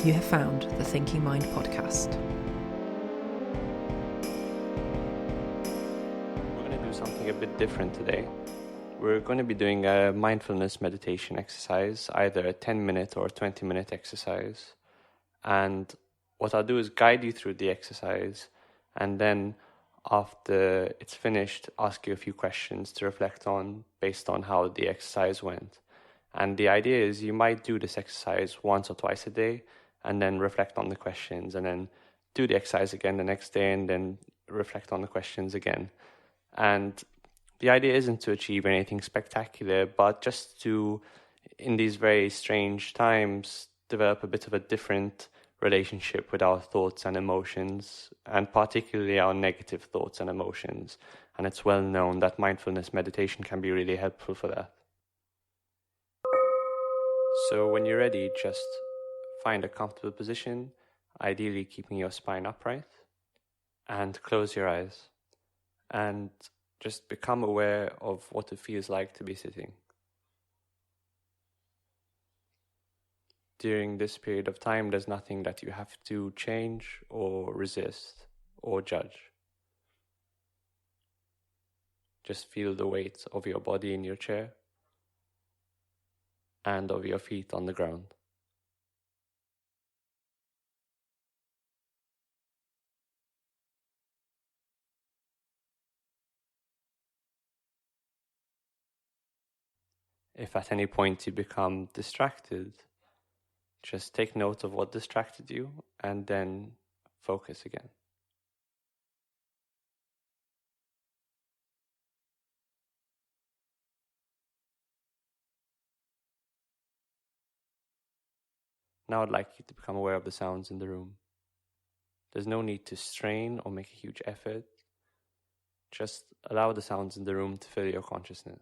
You have found the Thinking Mind podcast. We're going to do something a bit different today. We're going to be doing a mindfulness meditation exercise, either a 10-minute or 20-minute exercise. And what I'll do is guide you through the exercise, and then after it's finished, ask you a few questions to reflect on based on how the exercise went. And the idea is you might do this exercise once or twice a day, and then reflect on the questions, and then do the exercise again the next day, and then reflect on the questions again. And the idea isn't to achieve anything spectacular, but just to, in these very strange times, develop a bit of a different relationship with our thoughts and emotions, and particularly our negative thoughts and emotions. And it's well known that mindfulness meditation can be really helpful for that. So when you're ready, just find a comfortable position, ideally keeping your spine upright, and close your eyes. And just become aware of what it feels like to be sitting. During this period of time, there's nothing that you have to change or resist or judge. Just feel the weight of your body in your chair and of your feet on the ground. If at any point you become distracted, just take note of what distracted you and then focus again. Now I'd like you to become aware of the sounds in the room. There's no need to strain or make a huge effort. Just allow the sounds in the room to fill your consciousness.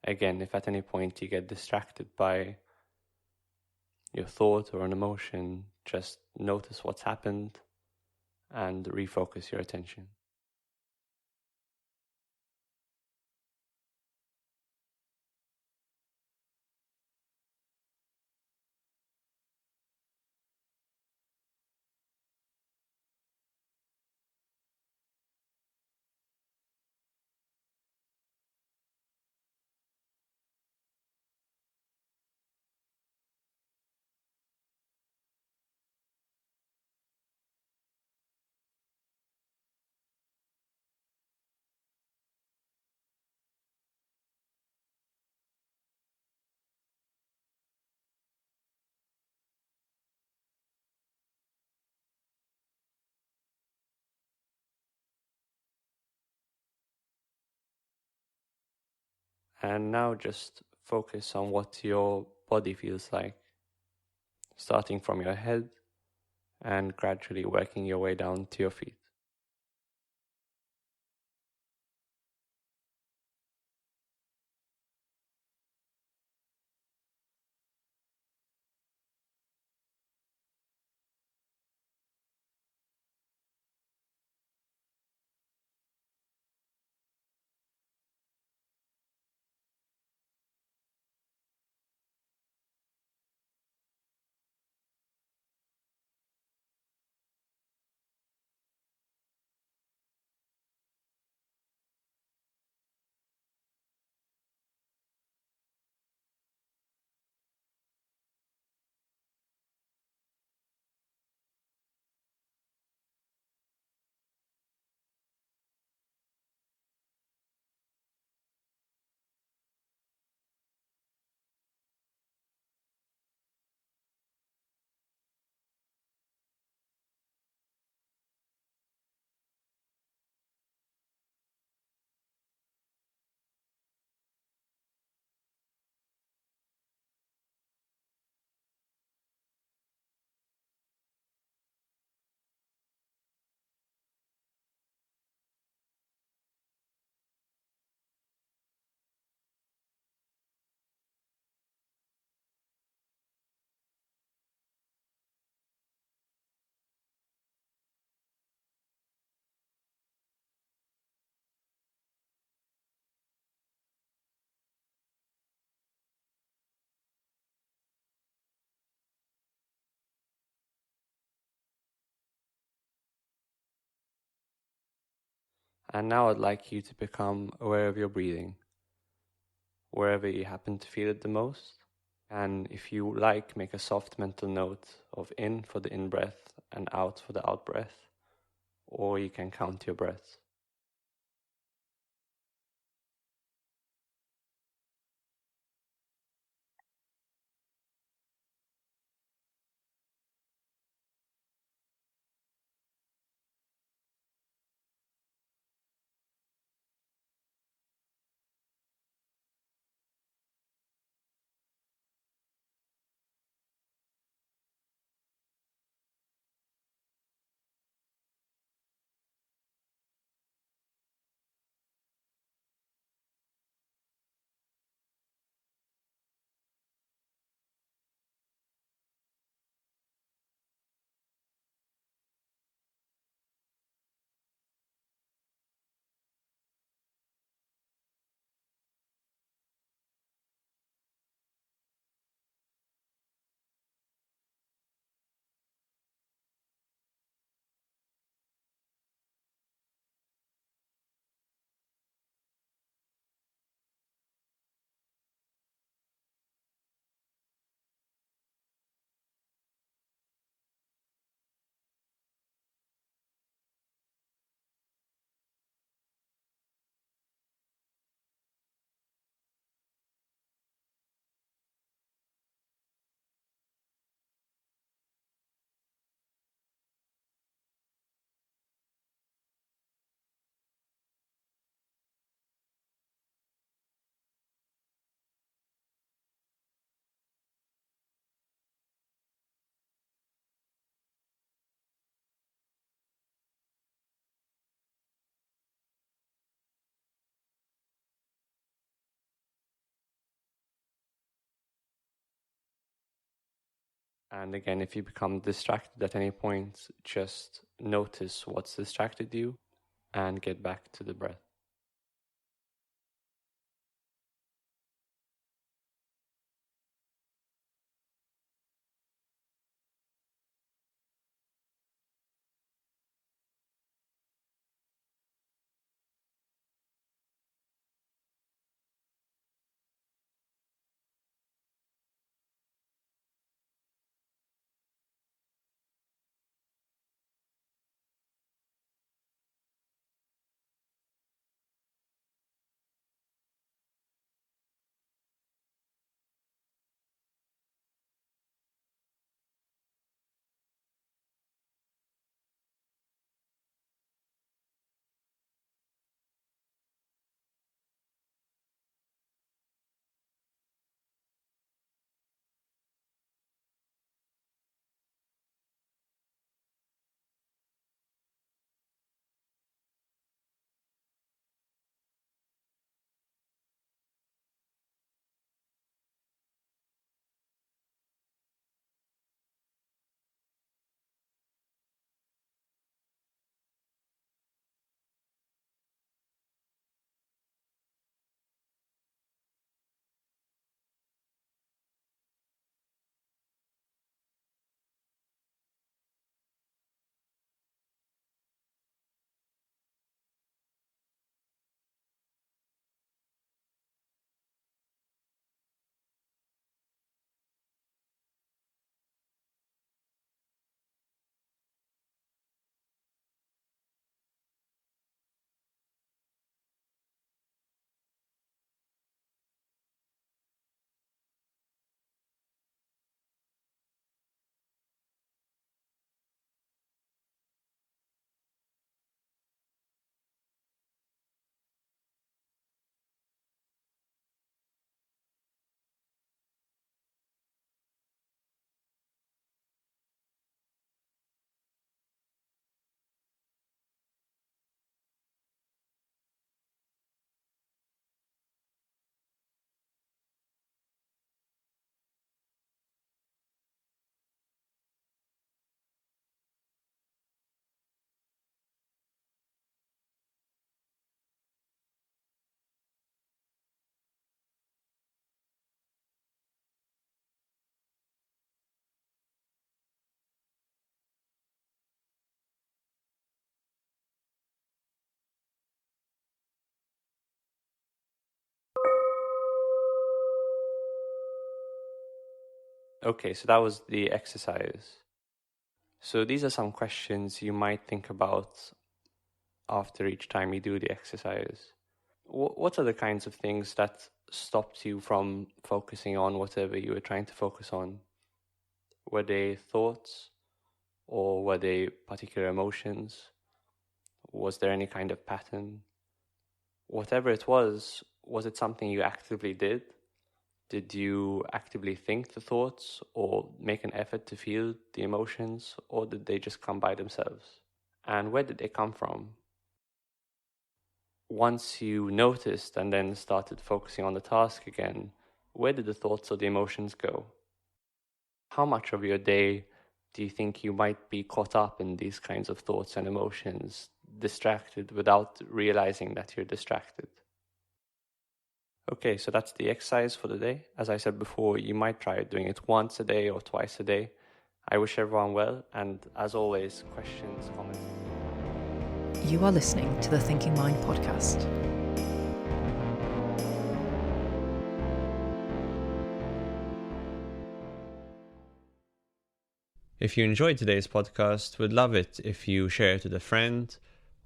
Again, if at any point you get distracted by your thought or an emotion, just notice what's happened and refocus your attention. And now just focus on what your body feels like, starting from your head and gradually working your way down to your feet. And now I'd like you to become aware of your breathing, wherever you happen to feel it the most. And if you like, make a soft mental note of in for the in breath and out for the out breath, or you can count your breaths. And again, if you become distracted at any point, just notice what's distracted you and get back to the breath. Okay, so that was the exercise. So these are some questions you might think about after each time you do the exercise. What are the kinds of things that stopped you from focusing on whatever you were trying to focus on? Were they thoughts, or were they particular emotions? Was there any kind of pattern? Whatever it was it something you actively did? Did you actively think the thoughts or make an effort to feel the emotions, or did they just come by themselves? And where did they come from? Once you noticed and then started focusing on the task again, where did the thoughts or the emotions go? How much of your day do you think you might be caught up in these kinds of thoughts and emotions, distracted without realizing that you're distracted? Okay, so that's the exercise for the day. As I said before, you might try doing it once a day or twice a day. I wish everyone well, and as always, questions, comments. You are listening to the Thinking Mind podcast. If you enjoyed today's podcast, we'd love it if you share it with a friend,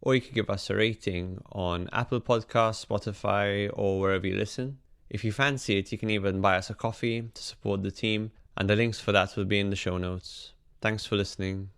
or you could give us a rating on Apple Podcasts, Spotify, or wherever you listen. If you fancy it, you can even buy us a coffee to support the team, and the links for that will be in the show notes. Thanks for listening.